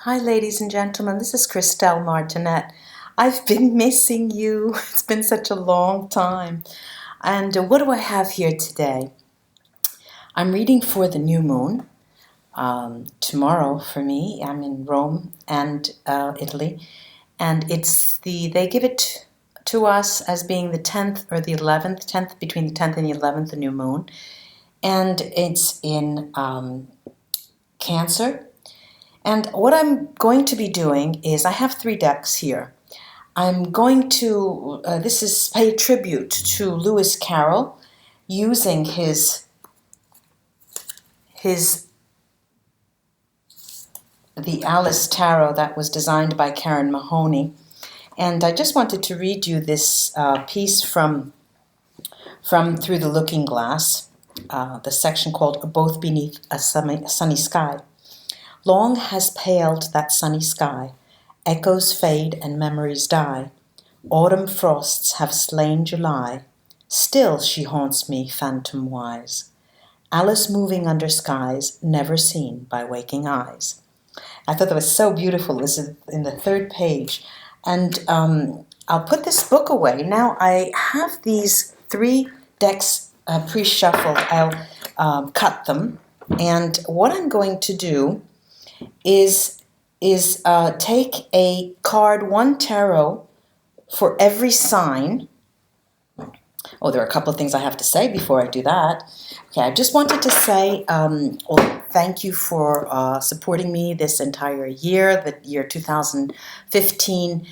Hi, ladies and gentlemen. This is Christelle Martinette. I've been missing you. It's been such a long time. And what do I have here today? I'm reading for the new moon. Tomorrow for me, I'm in Rome and Italy. And they give it to us as being the 10th or the 11th, 10th, between the 10th and the 11th, the new moon. And it's in Cancer. And what I'm going to be doing is, I have 3 decks here. I'm going to, this is pay tribute to Lewis Carroll, using the Alice Tarot that was designed by Karen Mahoney. And I just wanted to read you this piece from Through the Looking Glass, the section called Both Beneath a Sunny Sky. Long has paled that sunny sky, echoes fade and memories die. Autumn frosts have slain July, still she haunts me phantom-wise. Alice moving under skies never seen by waking eyes. I thought that was so beautiful. This is in the 3rd page. And I'll put this book away. Now I have these 3 decks pre-shuffled. I'll cut them. And what I'm going to do is take a card, 1 tarot, for every sign. Oh, there are a couple of things I have to say before I do that. Okay, I just wanted to say thank you for supporting me this entire year, the year 2015.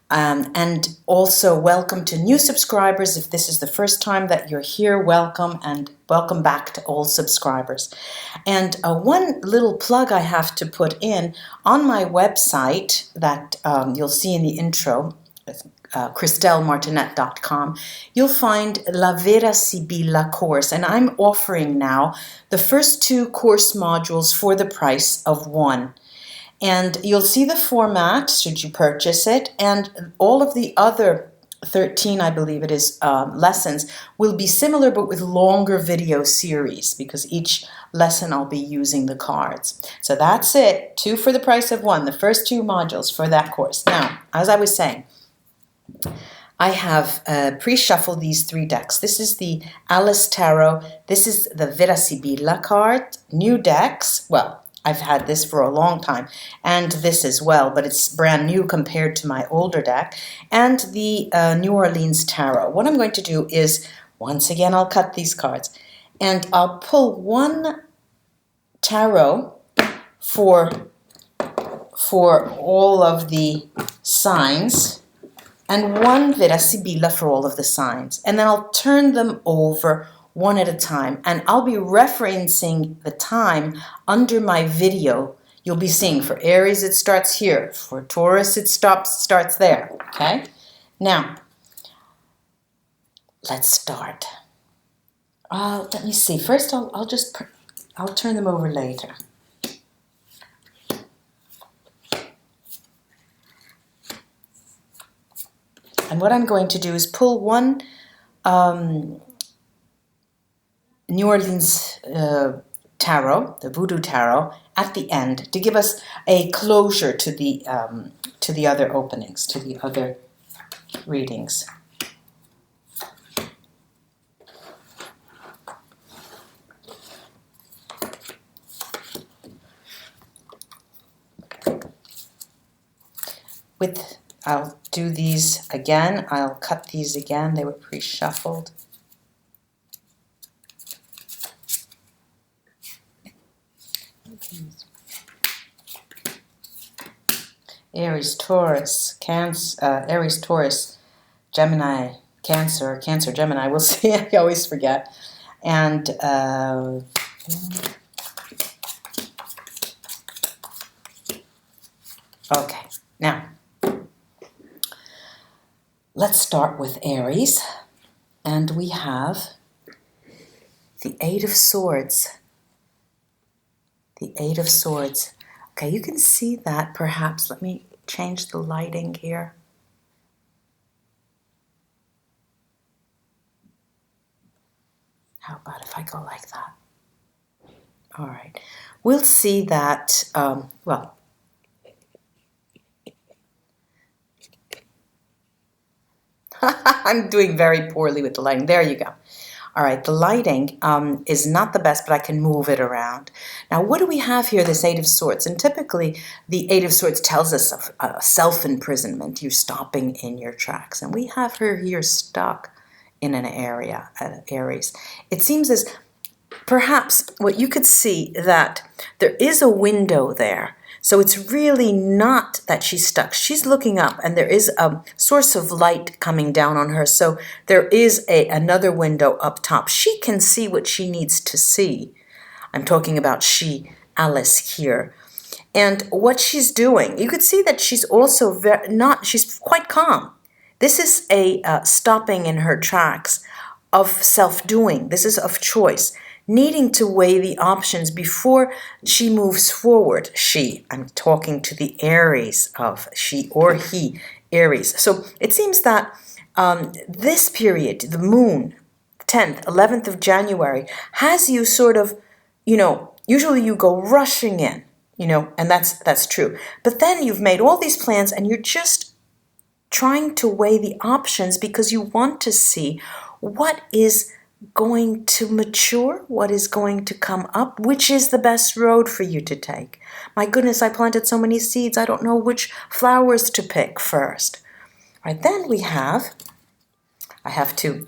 And also welcome to new subscribers. If this is the first time that you're here, welcome, and welcome back to old subscribers. And one little plug I have to put in, on my website that you'll see in the intro, ChristelleMartinette.com, you'll find La Vera Sibilla course, and I'm offering now the first 2 course modules for the price of 1. And you'll see the format should you purchase it, and all of the other 13, I believe it is, lessons will be similar but with longer video series, because each lesson I'll be using the cards. So that's it, 2 for the price of 1, the first 2 modules for that course. Now, as I was saying, I have pre-shuffled these 3 decks. This is the Alice Tarot. This is the Vera Sibilla card. New decks. Well, I've had this for a long time, and this as well, but it's brand new compared to my older deck. And the New Orleans Tarot. What I'm going to do is, once again, I'll cut these cards, and I'll pull 1 tarot for all of the signs, and 1 Vera Sibilla for all of the signs. And then I'll turn them over one at a time, and I'll be referencing the time under my video. You'll be seeing for Aries it starts here, for Taurus it starts there, okay? Now, let's start. Let me see. First I'll turn them over later. And what I'm going to do is pull 1 New Orleans tarot, the Voodoo Tarot, at the end to give us a closure to the other openings, to the other readings. I'll do these again. I'll cut these again. They were pre-shuffled. Aries, Taurus, Aries, Taurus, Gemini, Cancer, Gemini. We'll see. I always forget. And okay, now let's start with Aries, and we have the 8 of Swords. The 8 of Swords. Okay, you can see that perhaps. Let me change the lighting here. How about if I go like that? All right. We'll see that, well, I'm doing very poorly with the lighting. There you go. All right, the lighting is not the best, but I can move it around. Now, what do we have here, this Eight of Swords? And typically, the Eight of Swords tells us of self-imprisonment. You're stopping in your tracks. And we have her here stuck in an area, Aries. It seems as perhaps what you could see that there is a window there. So it's really not that she's stuck. She's looking up and there is a source of light coming down on her. So there is another window up top. She can see what she needs to see. I'm talking about she, Alice, here. And what she's doing, you could see that she's also she's quite calm. This is a stopping in her tracks of self-doing. This is of choice, needing to weigh the options before she moves forward. I'm talking to the Aries of she or he, Aries. So it seems that this period, the moon, 10th, 11th of January, has you sort of, usually you go rushing in, and that's true. But then you've made all these plans and you're just trying to weigh the options because you want to see what is going to mature, what is going to come up, which is the best road for you to take. My goodness, I planted so many seeds, I don't know which flowers to pick first. All right, then I have to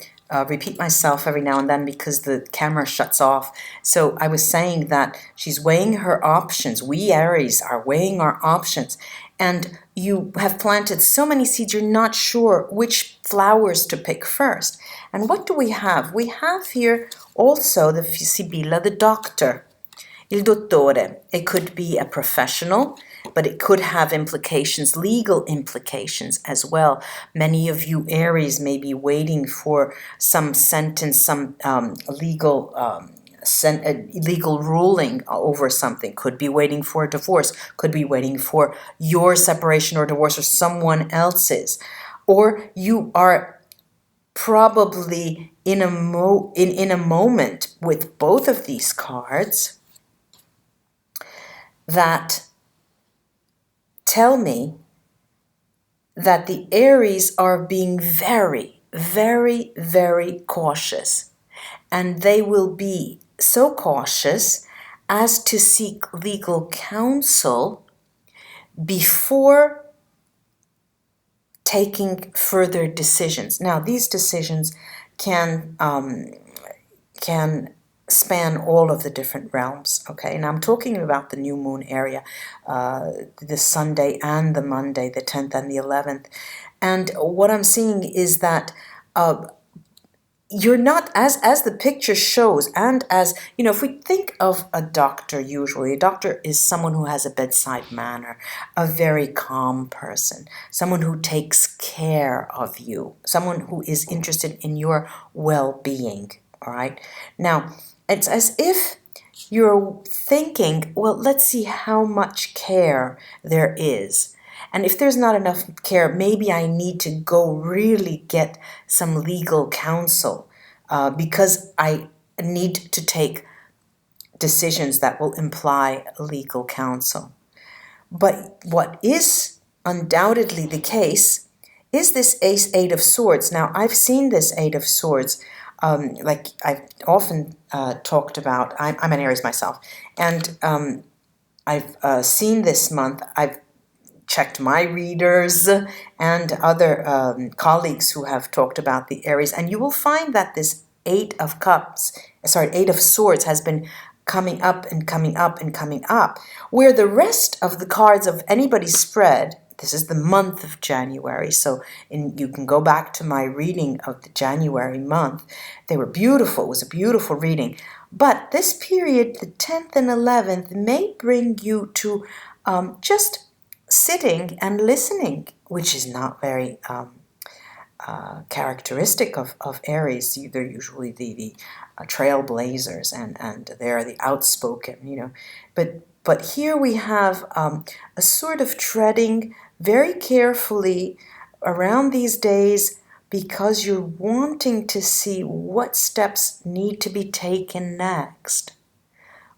repeat myself every now and then because the camera shuts off. So I was saying that she's weighing her options. We Aries are weighing our options. And you have planted so many seeds, you're not sure which flowers to pick first. And what do we have? We have here also the Sibilla, the doctor, il dottore. It could be a professional, but it could have implications, legal implications as well. Many of you Aries may be waiting for some sentence, some legal ruling over something. Could be waiting for a divorce, could be waiting for your separation or divorce or someone else's. Or you are probably in a moment with both of these cards that tell me that the Aries are being very, very, very cautious. And they will be so cautious as to seek legal counsel before taking further decisions. Now, these decisions can span all of the different realms, okay? And I'm talking about the new moon area, the Sunday and the Monday, the 10th and the 11th. And what I'm seeing is that you're not, as the picture shows, and as, if we think of a doctor, usually, a doctor is someone who has a bedside manner, a very calm person, someone who takes care of you, someone who is interested in your well-being, all right? Now, it's as if you're thinking, well, let's see how much care there is. And if there's not enough care, maybe I need to go really get some legal counsel because I need to take decisions that will imply legal counsel. But what is undoubtedly the case is this Eight of Swords. Now, I've seen this Eight of Swords, like I've often talked about. I'm an Aries myself, and I've seen this month. I've checked my readers and other colleagues who have talked about the Aries, and you will find that this Eight of Swords has been coming up and coming up and coming up, where the rest of the cards of anybody's spread, this is the month of January, so you can go back to my reading of the January month. They were beautiful. It was a beautiful reading. But this period, the 10th and 11th, may bring you to just sitting and listening, which is not very characteristic of Aries. They're usually the trailblazers, and they're the outspoken, But here we have a sort of treading very carefully around these days because you're wanting to see what steps need to be taken next.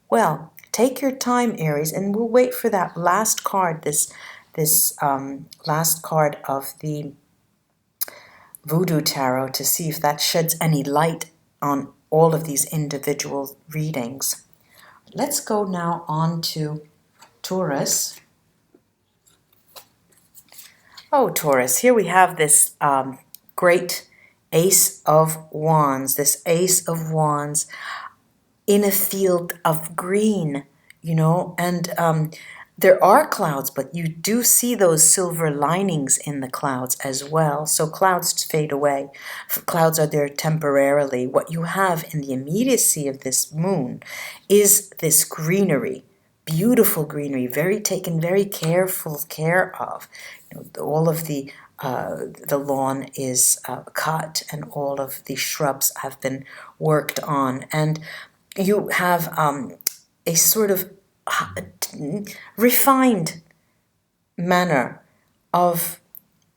Well, take your time, Aries, and we'll wait for that last card, this last card of the Voodoo Tarot to see if that sheds any light on all of these individual readings. Let's go now on to Taurus. Oh, Taurus, here we have this great Ace of Wands, this Ace of Wands in a field of green, you know, and there are clouds, but you do see those silver linings in the clouds as well. So clouds fade away. Clouds are there temporarily. What you have in the immediacy of this moon is this greenery, beautiful greenery, taken very careful care of. You know, all of the lawn is cut, and all of the shrubs have been worked on, and you have a sort of refined manner of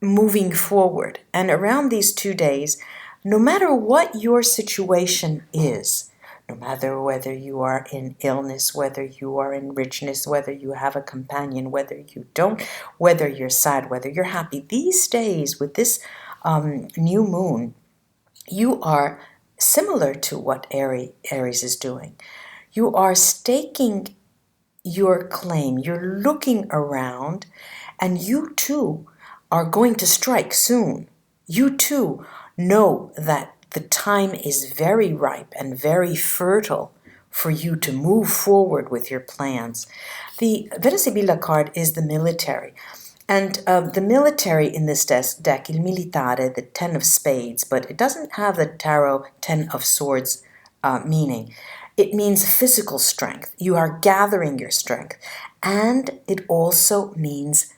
moving forward. And around these 2 days, no matter what your situation is, no matter whether you are in illness, whether you are in richness, whether you have a companion, whether you don't, whether you're sad, whether you're happy, these days with this new moon, you are similar to what Aries is doing. You are staking your claim. You're looking around, and you too are going to strike soon. You too know that the time is very ripe and very fertile for you to move forward with your plans. The Vera Sibilla card is the military. And the military in this deck, il militare, the 10 of spades, but it doesn't have the tarot 10 of swords meaning. It means physical strength. You are gathering your strength. And it also means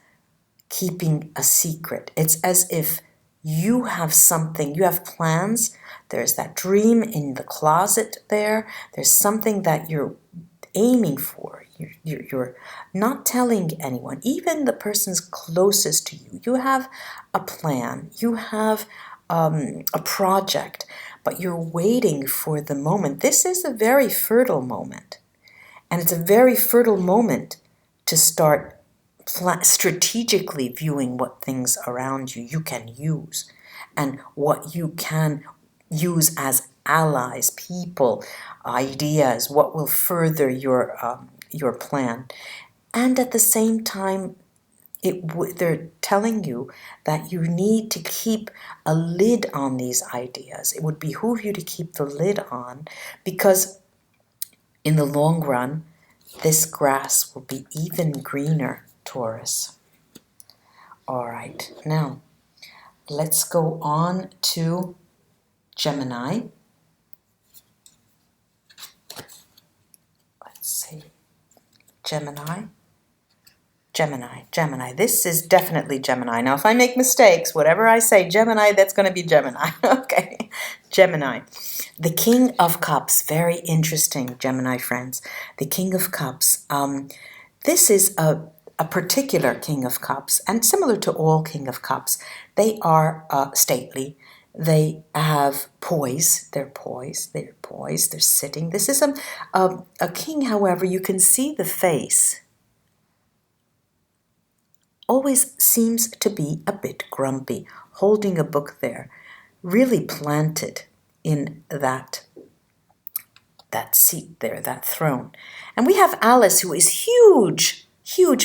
keeping a secret. It's as if you have something, you have plans. There's that dream in the closet there. There's something that you're aiming for. You're not telling anyone, even the person's closest to you. You have a plan. You have a project, but you're waiting for the moment. This is a very fertile moment, and it's a very fertile moment to start strategically viewing what things around you can use, and what you can use as allies, people, ideas, what will further your plan. And at the same time, they're telling you that you need to keep a lid on these ideas. It would behoove you to keep the lid on, because in the long run, this grass will be even greener, Taurus. All right, now let's go on to Gemini. Let's see. Gemini. This is definitely Gemini. Now, if I make mistakes, whatever I say, Gemini, that's going to be Gemini. Okay. Gemini. The King of Cups. Very interesting, Gemini friends. The King of Cups. This is a particular King of Cups, and similar to all King of Cups, they are stately. They have poise. They're poised. They're sitting. This is a king, however, you can see the face. Always seems to be a bit grumpy, holding a book there, really planted in that seat there, that throne. And we have Alice, who is huge,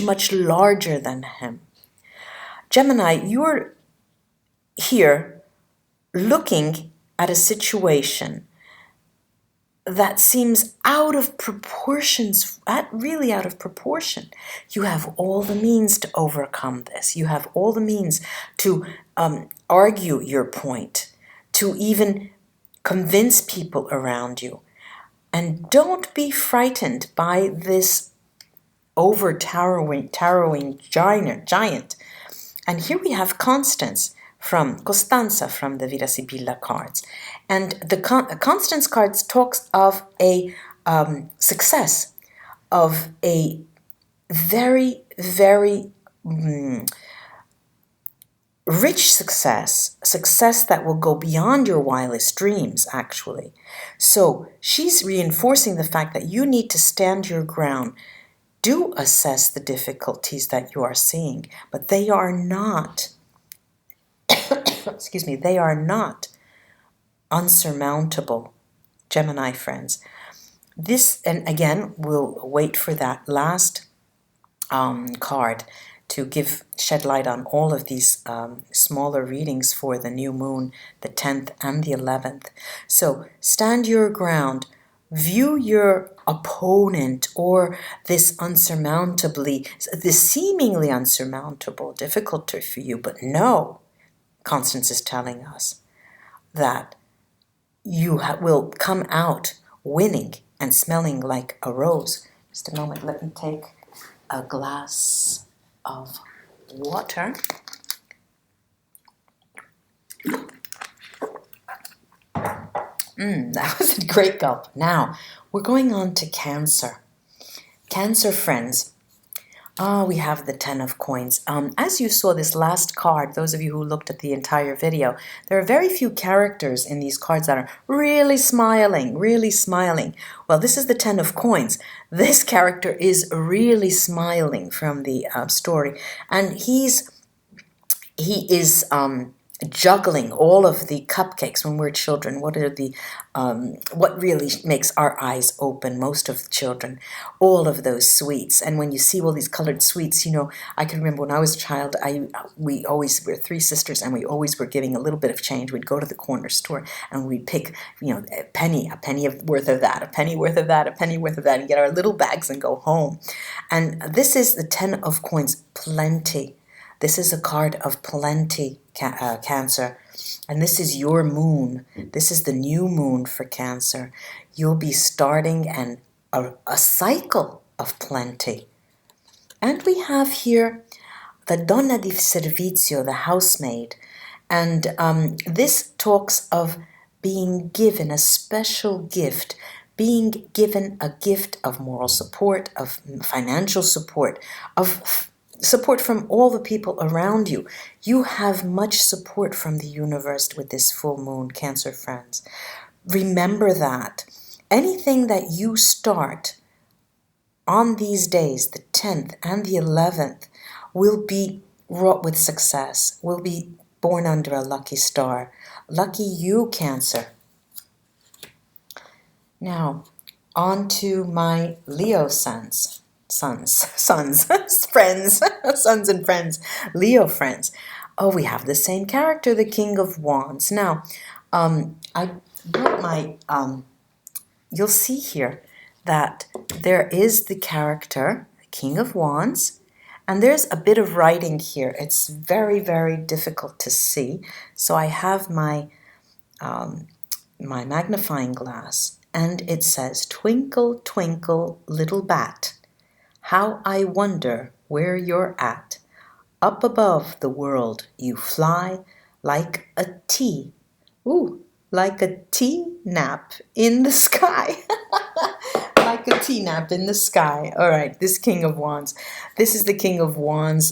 much larger than him. Gemini, you're here looking at a situation that seems out of proportions, really out of proportion. You have all the means to overcome this. You have all the means to argue your point, to even convince people around you. And don't be frightened by this over-towering giant. And here we have Costanza from the Vera Sibilla cards. And the Constance cards talks of a success, of a very, very rich success that will go beyond your wildest dreams, actually. So she's reinforcing the fact that you need to stand your ground. Do assess the difficulties that you are seeing, but they are not excuse me, they are not unsurmountable, Gemini friends. This, and again, we'll wait for that last card to shed light on all of these smaller readings for the new moon, the 10th and the 11th. So stand your ground, view your opponent or this seemingly unsurmountable difficulty for you, but no, Constance is telling us that you will come out winning and smelling like a rose. Just a moment, let me take a glass of water. That was a great gulp. Now, we're going on to Cancer. Cancer friends. We have the 10 of coins. As you saw this last card, those of you who looked at the entire video, there are very few characters in these cards that are really smiling, really smiling. Well, this is the 10 of coins. This character is really smiling from the story, and he is juggling all of the cupcakes when we're children. What really makes our eyes open, most of the children, all of those sweets. And when you see all these colored sweets, you know, I can remember when I was a child, we always were 3 sisters, and we always were giving a little bit of change. We'd go to the corner store and we'd pick, you know, a penny worth of that, a penny worth of that, a penny worth of that, and get our little bags and go home. And this is the 10 of coins, plenty. This is a card of plenty, Cancer, and this is your moon. This is the new moon for Cancer. You'll be starting a cycle of plenty. And we have here the donna di servizio, the housemaid, and this talks of being given a special gift, being given a gift of moral support, of financial support, of support from all the people around you. You have much support from the universe with this full moon, Cancer friends. Remember that. Anything that you start on these days, the 10th and the 11th, will be wrought with success, will be born under a lucky star. Lucky you, Cancer. Now, on to my Leo sons, friends, sons and friends, Leo friends. Oh, we have the same character, the King of Wands. Now, I brought my, you'll see here that there is the character, the King of Wands, and there's a bit of writing here. It's very, very difficult to see. So I have my magnifying glass, and it says, "Twinkle, twinkle, little bat, how I wonder where you're at. Up above the world you fly like a tea. Like a tea nap in the sky." Like a tea nap in the sky. All right, this King of Wands. This is the King of Wands.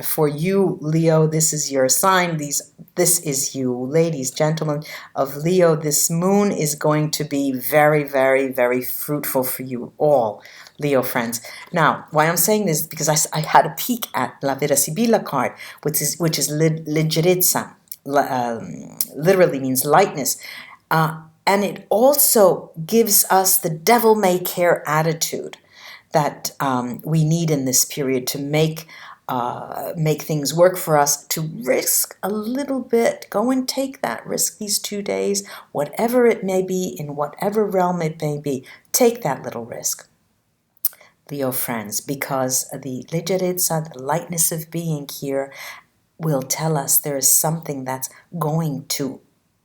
For you, Leo, this is your sign. This is you, ladies, gentlemen of Leo. This moon is going to be very, very, very fruitful for you all, Leo friends. Now, why I'm saying this is because I had a peek at La Vera Sibilla card, which is leggerezza, literally means lightness. And it also gives us the devil-may-care attitude that we need in this period to make things work for us, to risk a little bit. Go and take that risk these 2 days, whatever it may be, in whatever realm it may be. Take that little risk, Leo friends, because the leggerezza, the lightness of being here, will tell us there is something that's going to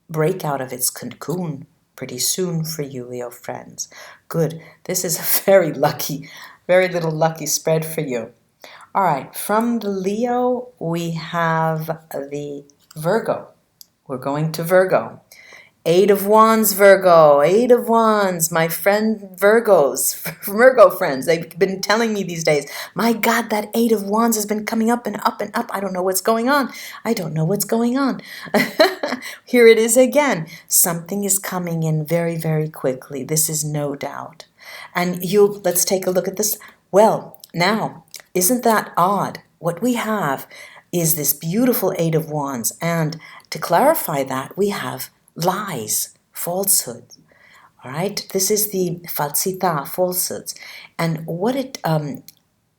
break out of its cocoon pretty soon for you, Leo friends. Good. This is a very little lucky spread for you. All right. From the Leo, we have the Virgo. We're going to Virgo. 8 of Wands, Virgo. 8 of Wands. My friend Virgos, Virgo friends, they've been telling me these days, my God, that 8 of Wands has been coming up and up and up. I don't know what's going on. I don't know what's going on. Here it is again. Something is coming in very, very quickly. This is no doubt. And let's take a look at this. Well, now, isn't that odd? What we have is this beautiful 8 of Wands, and to clarify that, we have lies, falsehood. All right, this is the falsità, falsehoods. And what it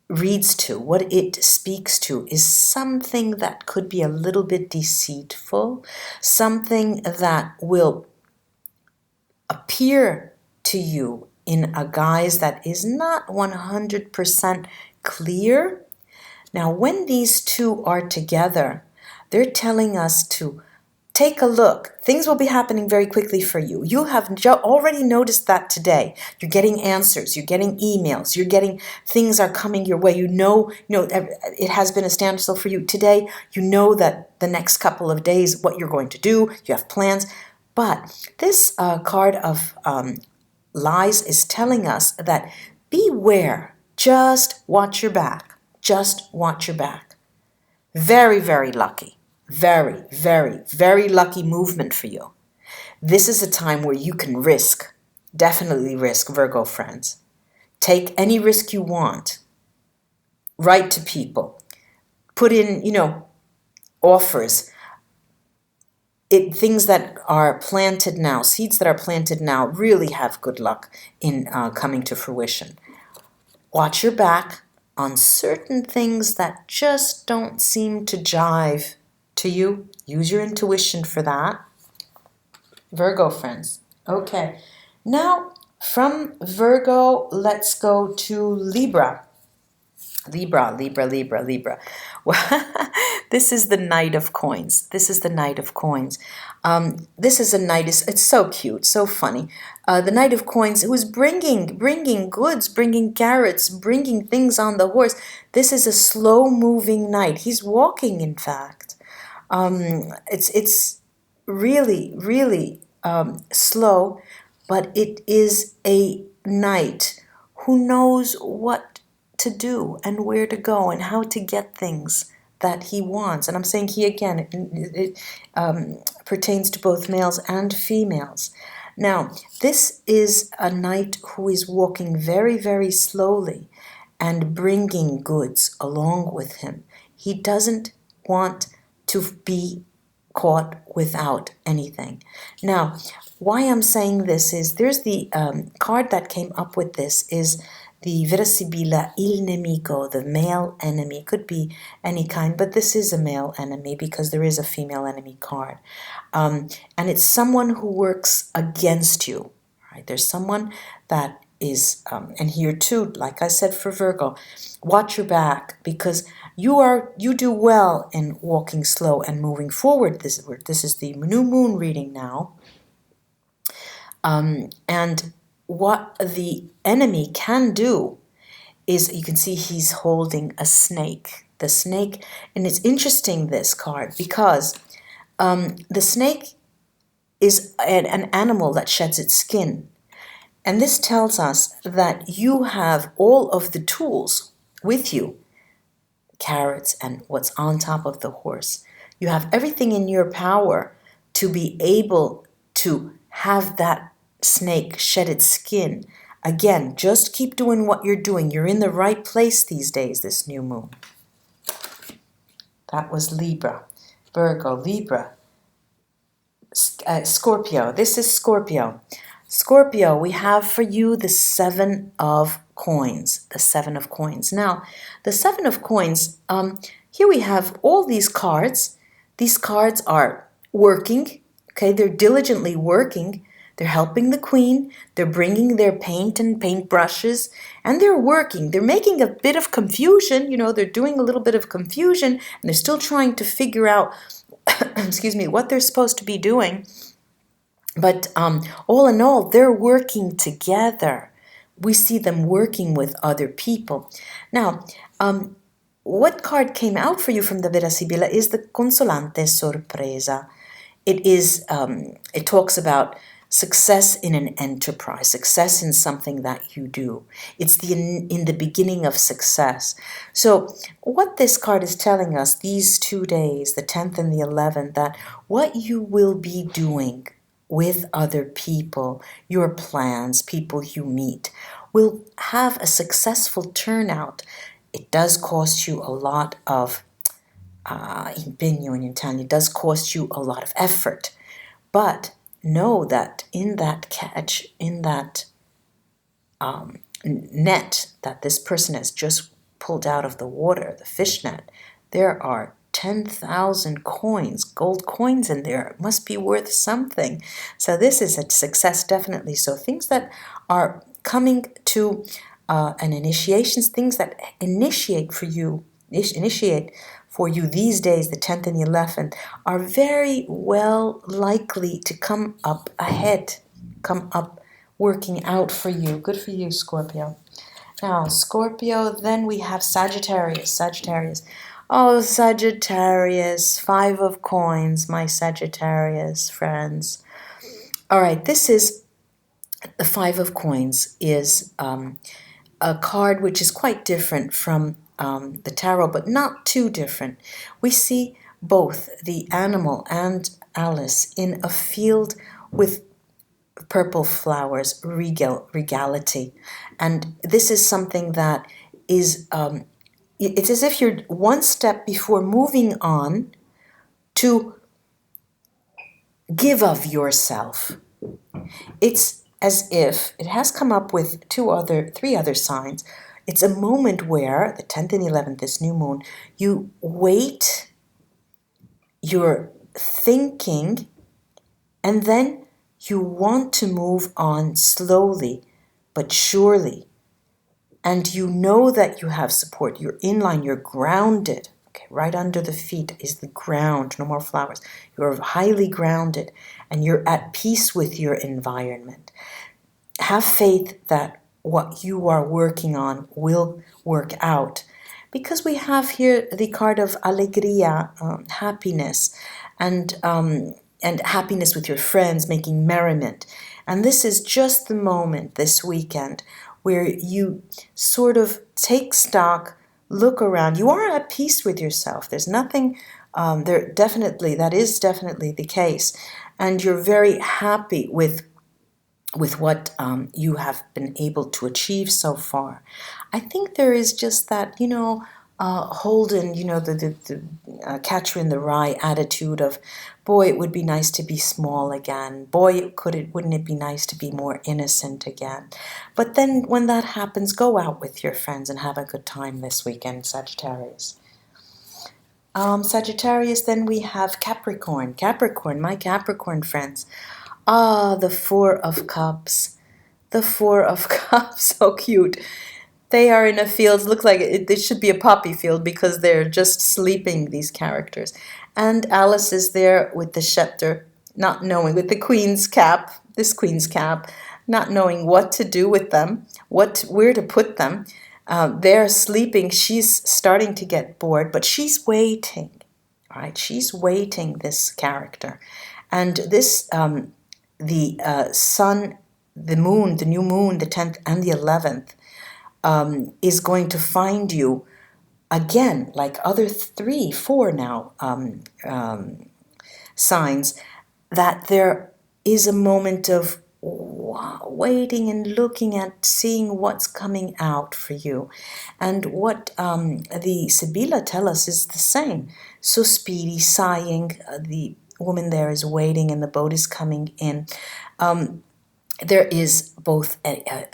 reads to, what it speaks to, is something that could be a little bit deceitful, something that will appear to you in a guise that is not 100% clear. Now, when these two are together, they're telling us to take a look. Things will be happening very quickly for you. You have already noticed that today. You're getting answers. You're getting emails. You're getting things are coming your way. You know, it has been a standstill for you today. You know that the next couple of days, what you're going to do. You have plans. But this card of lies is telling us that beware. Just watch your back. Just watch your back. Very, very lucky. Very, very, very lucky movement for you. This is a time where you can risk, definitely risk, Virgo friends. Take any risk you want. Write to people. Put in, offers. Things that are planted now, seeds that are planted now, really have good luck in coming to fruition. Watch your back on certain things that just don't seem to jive to you. Use your intuition for that. Virgo friends. Okay. Now, from Virgo, let's go to Libra. Libra. Well, this is the Knight of Coins. This is the Knight of Coins. This is a knight. It's so cute, so funny. The Knight of Coins, who is bringing goods, bringing carrots, bringing things on the horse. This is a slow-moving knight. He's walking, in fact. It's really, really slow, but it is a knight who knows what to do and where to go and how to get things that he wants. And I'm saying he again, it pertains to both males and females. Now, this is a knight who is walking very, very slowly and bringing goods along with him. He doesn't want to be caught without anything. Now, why I'm saying this is there's the card that came up with this is the Vera Sibilla il nemico, the male enemy. Could be any kind, but this is a male enemy because there is a female enemy card. And it's someone who works against you. Right? There's someone that is, and here too, like I said for Virgo, watch your back because you do well in walking slow and moving forward. This is the new moon reading now. And what the enemy can do is, you can see he's holding a snake. The snake, and it's interesting, this card, because the snake is an animal that sheds its skin. And this tells us that you have all of the tools with you, carrots and what's on top of the horse. You have everything in your power to be able to have that snake shed its skin. Again, just keep doing what you're doing. You're in the right place these days, this new moon. That was Libra. Virgo, Libra. Scorpio. This is Scorpio. Scorpio, we have for you the Seven of Coins. The Seven of Coins. Now, the Seven of Coins, here we have all these cards. These cards are working. Okay, they're diligently working. They're helping the queen. They're bringing their paint and paint brushes, and they're working. They're making a bit of confusion. They're doing a little bit of confusion, and they're still trying to figure out, excuse me, what they're supposed to be doing. But all in all, they're working together. We see them working with other people. Now, what card came out for you from the Vera Sibilla is the Consolante Sorpresa. It talks about success in an enterprise, success in something that you do. It's in the beginning of success. So what this card is telling us these 2 days, the 10th and the 11th, that what you will be doing with other people, your plans, people you meet, will have a successful turnout. It does cost you a lot of impegno in Italian. It does cost you a lot of effort. But know that in that catch, in that net that this person has just pulled out of the water, the fish net, there are 10,000 coins, gold coins in there. It must be worth something. So this is a success, definitely. So things that are coming to an initiations, things that initiate for you these days, the 10th and the 11th, are very well likely to come up ahead, come up working out for you. Good for you, Scorpio. Now, Scorpio, then we have Sagittarius. Sagittarius. Oh, Sagittarius, 5 of coins, my Sagittarius friends. All right, this is the 5 of coins is a card which is quite different from the tarot, but not too different. We see both the animal and Alice in a field with purple flowers, regality. And this is something that is, it's as if you're one step before moving on to give of yourself. It's as if it has come up with three other signs. It's a moment where, the 10th and 11th, this new moon, you wait, you're thinking, and then you want to move on slowly but surely. And you know that you have support. You're in line, you're grounded. Okay, right under the feet is the ground, no more flowers. You're highly grounded and you're at peace with your environment. Have faith that what you are working on will work out. Because we have here the card of alegria, happiness, and happiness with your friends, making merriment. And this is just the moment this weekend where you sort of take stock, look around. You are at peace with yourself. There's nothing, that is definitely the case. And you're very happy with what you have been able to achieve so far. I think there is just that, Holden, the Catcher in the Rye attitude of, boy, it would be nice to be small again. Boy, wouldn't it be nice to be more innocent again? But then when that happens, go out with your friends and have a good time this weekend, Sagittarius. Sagittarius, then we have Capricorn. Capricorn, my Capricorn friends. The 4 of Cups. The 4 of Cups, so cute. They are in a field, looks like it should be a poppy field because they're just sleeping, these characters. And Alice is there with the scepter, not knowing, with the queen's cap, this queen's cap, not knowing what to do with them, where to put them. They're sleeping. She's starting to get bored, but she's waiting, right? She's waiting, this character. And this, the sun, the moon, the new moon, the 10th and the 11th, is going to find you again, like other 3, 4 now signs, that there is a moment of waiting and looking at, seeing what's coming out for you. And what the Sibilla tell us is the same. Sospiri, sighing, the woman there is waiting and the boat is coming in. There is both a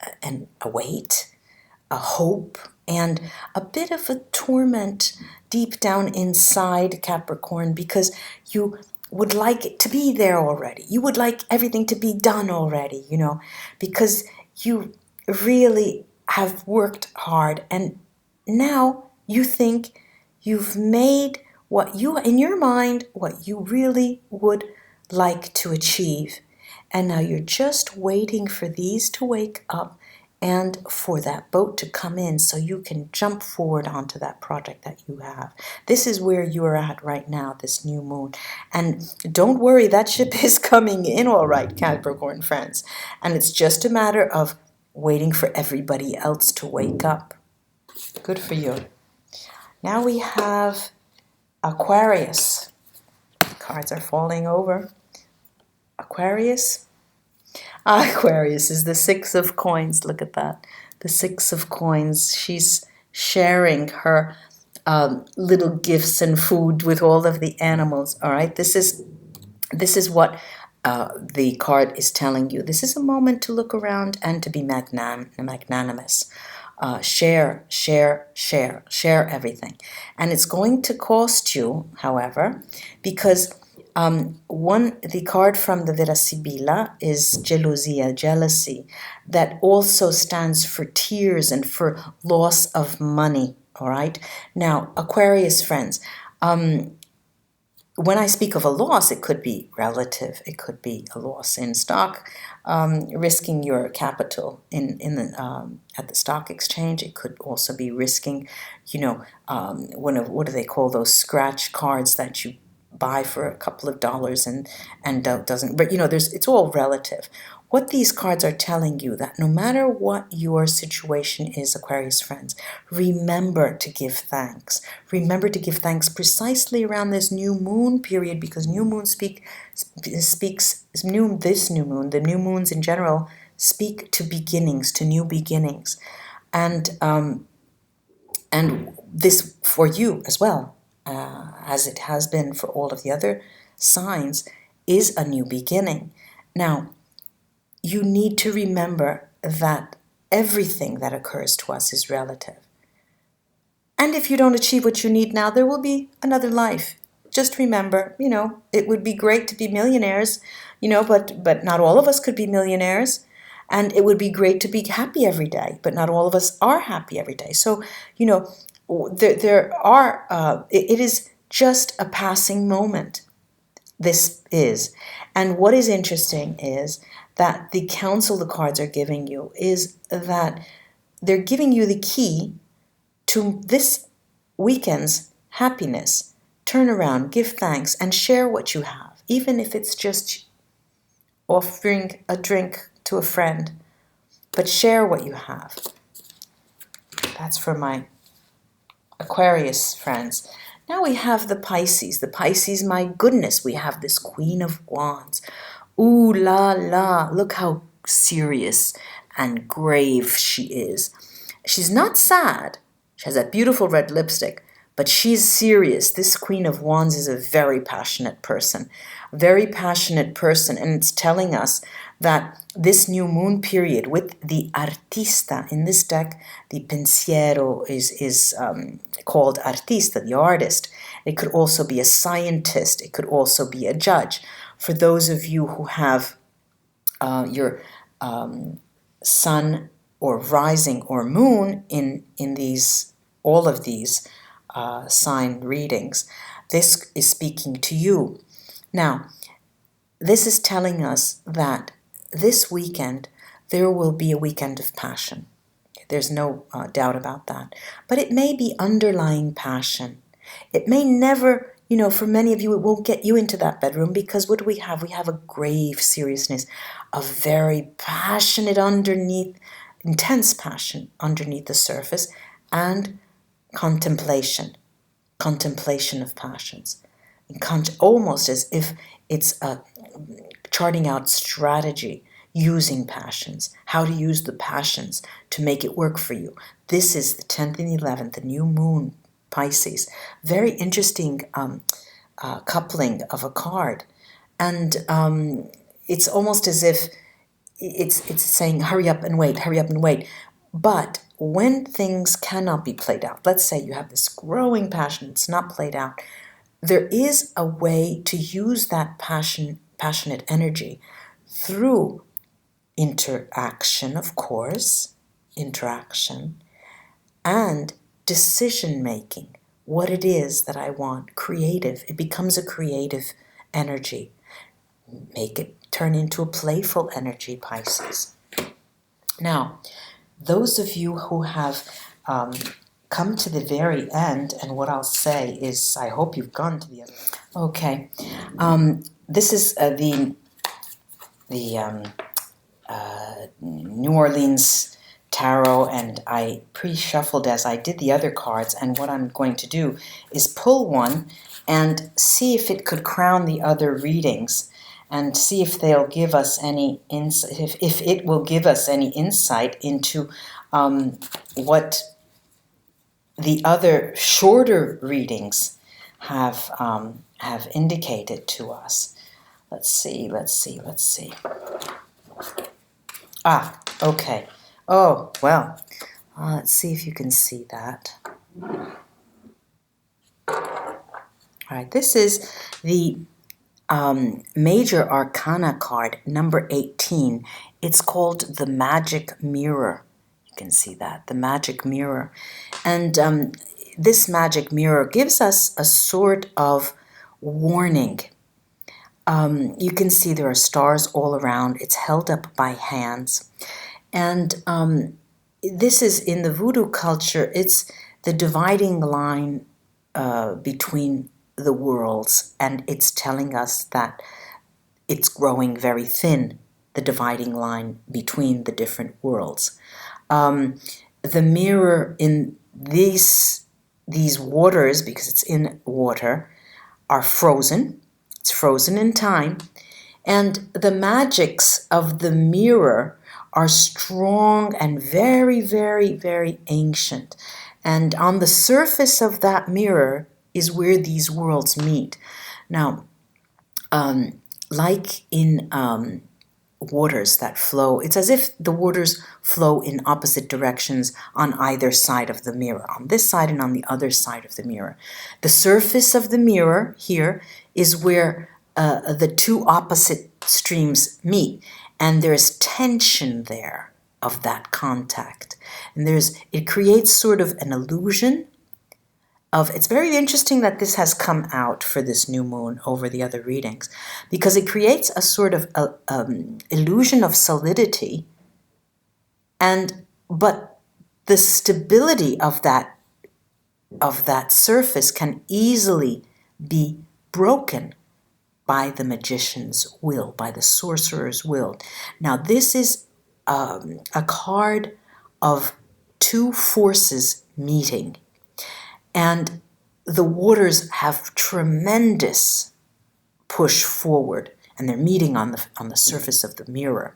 wait, a hope, and a bit of a torment deep down inside, Capricorn, because you would like it to be there already. You would like everything to be done already, because you really have worked hard, and now you think you've made what you, in your mind, what you really would like to achieve. And now you're just waiting for these to wake up and for that boat to come in so you can jump forward onto that project that you have. This is where you're at right now, this new moon. And don't worry, that ship is coming in all right, Capricorn friends. And it's just a matter of waiting for everybody else to wake up. Good for you. Now we have Aquarius. Cards are falling over. Aquarius. Aquarius is the 6 of coins. Look at that. The 6 of coins. She's sharing her little gifts and food with all of the animals. All right, this is what the card is telling you. This is a moment to look around and to be magnanimous. Share everything. And it's going to cost you, however, because the card from the Vera Sibilla is gelosia, jealousy, that also stands for tears and for loss of money. All right. Now, Aquarius friends, when I speak of a loss, it could be relative. It could be a loss in stock, risking your capital at the stock exchange. It could also be risking, what do they call those scratch cards that you buy for a couple of dollars and doesn't. But it's all relative. What these cards are telling you, that no matter what your situation is, Aquarius friends, remember to give thanks. Remember to give thanks precisely around this new moon period, because new moon the new moons in general speak to beginnings, to new beginnings. And this for you as well, as it has been for all of the other signs, is a new beginning. Now, you need to remember that everything that occurs to us is relative. And if you don't achieve what you need now, there will be another life. Just remember, it would be great to be millionaires, but not all of us could be millionaires. And it would be great to be happy every day, but not all of us are happy every day. So, it is just a passing moment. This is. And what is interesting is that the counsel the cards are giving you is that they're giving you the key to this weekend's happiness. Turn around, give thanks, and share what you have, even if it's just offering a drink to a friend. But share what you have. That's for my Aquarius friends. Now we have the Pisces. The Pisces, my goodness, we have this Queen of Wands. Ooh la la, look how serious and grave she is. She's not sad. She has that beautiful red lipstick, but she's serious. This Queen of Wands is a very passionate person. Very passionate person, and it's telling us that this new moon period with the artista in this deck, the pensiero is called artista, the artist. It could also be a scientist. It could also be a judge. For those of you who have your sun or rising or moon in all of these sign readings, this is speaking to you. Now, this is telling us that this weekend there will be a weekend of passion. There's no doubt about that. But it may be underlying passion. It may never, for many of you, it won't get you into that bedroom, because what do we have? We have a grave seriousness, a very passionate intense passion underneath the surface, and contemplation of passions. Almost as if it's charting out strategy, using passions, how to use the passions to make it work for you. This is the 10th and 11th, the new moon, Pisces. Very interesting coupling of a card. And it's almost as if it's saying, hurry up and wait, hurry up and wait. But when things cannot be played out, let's say you have this growing passion, it's not played out, there is a way to use that passionate energy through interaction, of course, and decision-making. What it is that I want, creative. It becomes a creative energy. Make it turn into a playful energy, Pisces. Now, those of you who have come to the very end, and what I'll say is, I hope you've gone to the other. Okay, this is the New Orleans Tarot, and I pre-shuffled as I did the other cards, and what I'm going to do is pull one and see if it could crown the other readings, and see if they'll give us any insight, if it will give us any insight into what the other shorter readings have indicated to us. Let's see. Ah, okay. Oh, well, let's see if you can see that. All right, this is the Major Arcana card, number 18. It's called the Magic Mirror. You can see that, the Magic Mirror. And this Magic Mirror gives us a sort of warning. You can see there are stars all around. It's held up by hands. And this is, in the voodoo culture, it's the dividing line between the worlds, and it's telling us that it's growing very thin, the dividing line between the different worlds. The mirror in these waters, because it's in water, are frozen. It's frozen in time. And the magics of the mirror are strong and very, very, very ancient. And on the surface of that mirror is where these worlds meet. Now, like in waters that flow, it's as if the waters flow in opposite directions on either side of the mirror, on this side and on the other side of the mirror. The surface of the mirror here is where the two opposite streams meet, and there's tension there of that contact. And it creates sort of an illusion of, it's very interesting that this has come out for this new moon over the other readings, because it creates a sort of illusion of solidity, but the stability of that surface can easily be broken by the magician's will, by the sorcerer's will. Now, this is a card of two forces meeting, and the waters have tremendous push forward, and they're meeting on the surface of the mirror.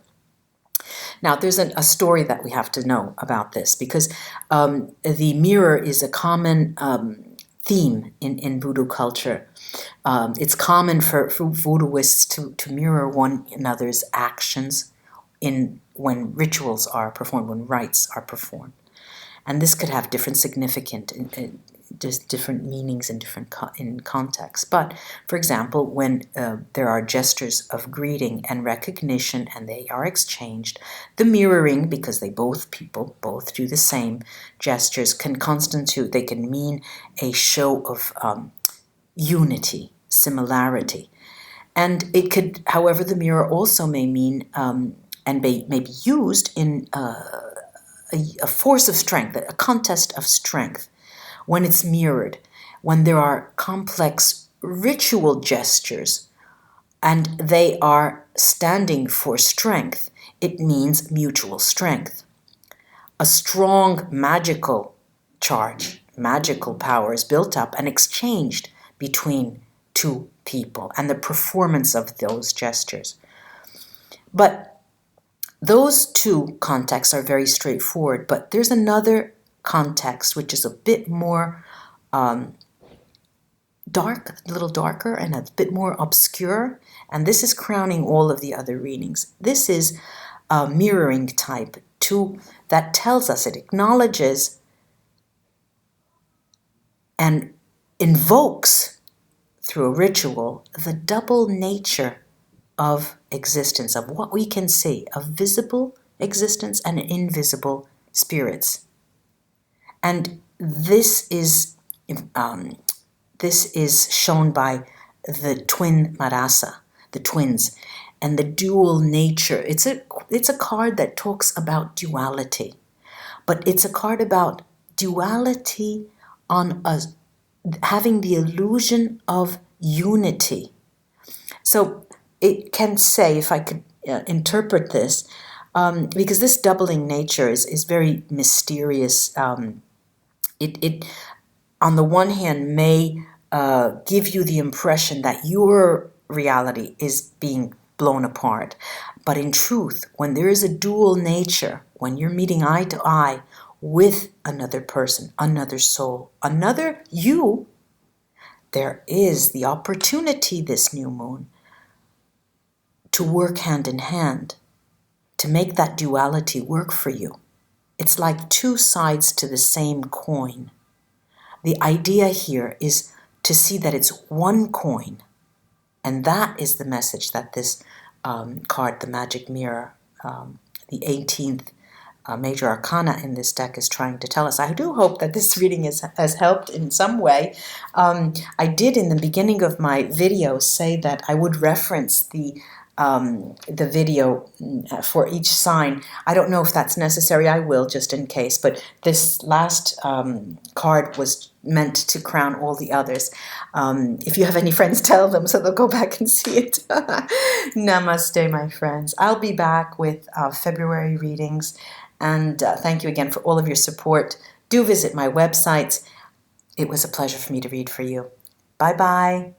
Now, there's a story that we have to know about this, because the mirror is a common theme in voodoo culture. It's common for voodooists to mirror one another's actions when rituals are performed, when rites are performed. And this could have different significance, just different meanings in different in contexts. But, for example, when there are gestures of greeting and recognition and they are exchanged, the mirroring, because people both do the same gestures, can mean a show of unity, similarity. And it could, however, the mirror also may mean and may be used in a force of strength, a contest of strength, when it's mirrored, when there are complex ritual gestures and they are standing for strength, it means mutual strength. A strong magical charge, magical power is built up and exchanged between two people and the performance of those gestures. But those two contexts are very straightforward, but there's another context which is a bit more dark, a little darker and a bit more obscure, and this is crowning all of the other readings. This is a mirroring type 2 that tells us, it acknowledges and invokes through a ritual the double nature of existence, of what we can see, of visible existence and invisible spirits. And this is shown by the twin Marasa, the twins, and the dual nature. It's a card that talks about duality, but it's a card about duality on having the illusion of unity. So it can say, if I could interpret this, because this doubling nature is very mysterious. It on the one hand may give you the impression that your reality is being blown apart. But in truth, when there is a dual nature, when you're meeting eye to eye with another person, another soul, another you, there is the opportunity this new moon to work hand in hand, to make that duality work for you. It's like two sides to the same coin. The idea here is to see that it's one coin. And that is the message that this card, the Magic Mirror, the 18th major arcana in this deck, is trying to tell us. I do hope that this reading has helped in some way. I did in the beginning of my video say that I would reference the video for each sign. I don't know if that's necessary. I will, just in case. But this last card was meant to crown all the others. If you have any friends, tell them so they'll go back and see it. Namaste, my friends. I'll be back with February readings. And thank you again for all of your support. Do visit my websites. It was a pleasure for me to read for you. Bye-bye.